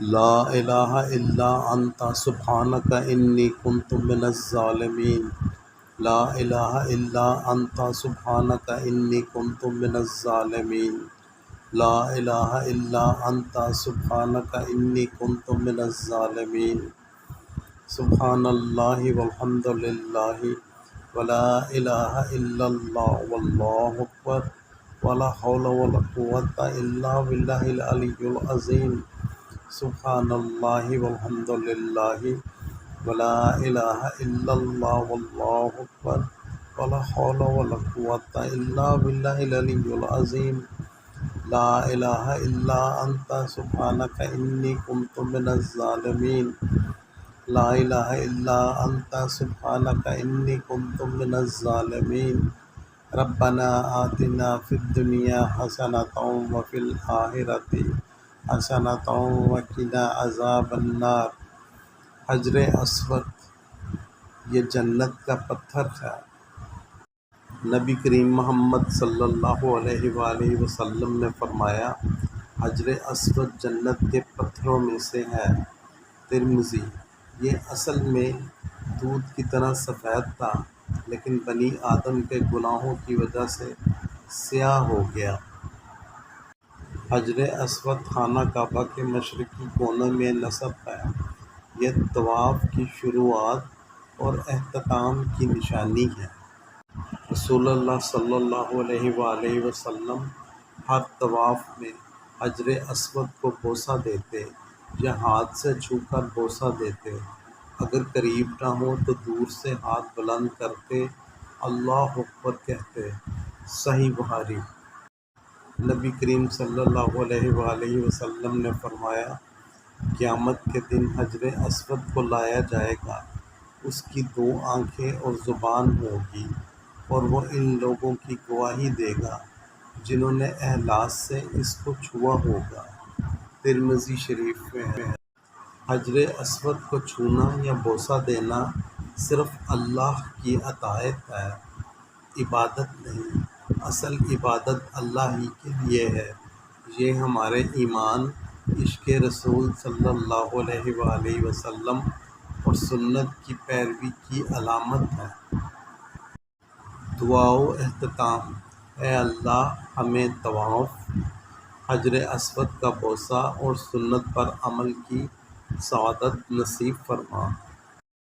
لا الہ الا انت سبحانک انی کنت من الظالمین لا الہ الا انت سبحانک انی کنت من الظالمین لا الہ الا انت سبحانک انی کنت من الظالمین سبحان اللہ والحمد للہ ولا الہ الا اللہ واللہ اکبر ولا حول ولا قوة الا باللہ العلی العظیم سبحان اللہ والحمد للہ ولا الہ الا اللہ واللہ اکبر ولا حول ولا قوة الا باللہ العلی العظیم لا الہ الا انت سبحانک انی کنت من الظالمین لا الہ الا انت سبحانک انی کنت من الظالمین ربنا آتنا فی الدنیا حسنۃ وفی الآخرۃ حسنۃ وقنا عذاب النار۔ حجر اسود یہ جنت کا پتھر ہے۔ نبی کریم محمد صلی اللہ علیہ وآلہ وسلم نے فرمایا، حجر اسود جنت کے پتھروں میں سے ہے۔ ترمذی۔ یہ اصل میں دودھ کی طرح سفید تھا، لیکن بنی آدم کے گناہوں کی وجہ سے سیاہ ہو گیا۔ حجر اسود خانہ کعبہ کے مشرقی کونے میں نصب ہے۔ یہ طواف کی شروعات اور اختتام کی نشانی ہے۔ رسول اللہ صلی اللہ علیہ وآلہ وسلم ہر طواف میں حجر اسود کو بوسہ دیتے یا ہاتھ سے چھو کر بوسہ دیتے۔ اگر قریب نہ ہو تو دور سے ہاتھ بلند کرتے اللہ اکبر کہتے۔ صحیح بخاری۔ نبی کریم صلی اللہ علیہ وآلہ وسلم نے فرمایا، قیامت کے دن حجر اسود کو لایا جائے گا، اس کی 2 آنکھیں اور زبان ہوگی، اور وہ ان لوگوں کی گواہی دے گا جنہوں نے اخلاص سے اس کو چھوا ہوگا۔ ترمذی شریف میں ہے۔ حجر اسود کو چھونا یا بوسہ دینا صرف اللہ کی اطاعت ہے، عبادت نہیں۔ اصل عبادت اللہ ہی کے لیے ہے۔ یہ ہمارے ایمان، عشق رسول صلی اللہ علیہ وآلہ وسلم اور سنت کی پیروی کی علامت ہے۔ دعا و اختتام۔ اے اللہ، ہمیں طواف، حجر اسود کا بوسہ اور سنت پر عمل کی سعادت نصیب فرما۔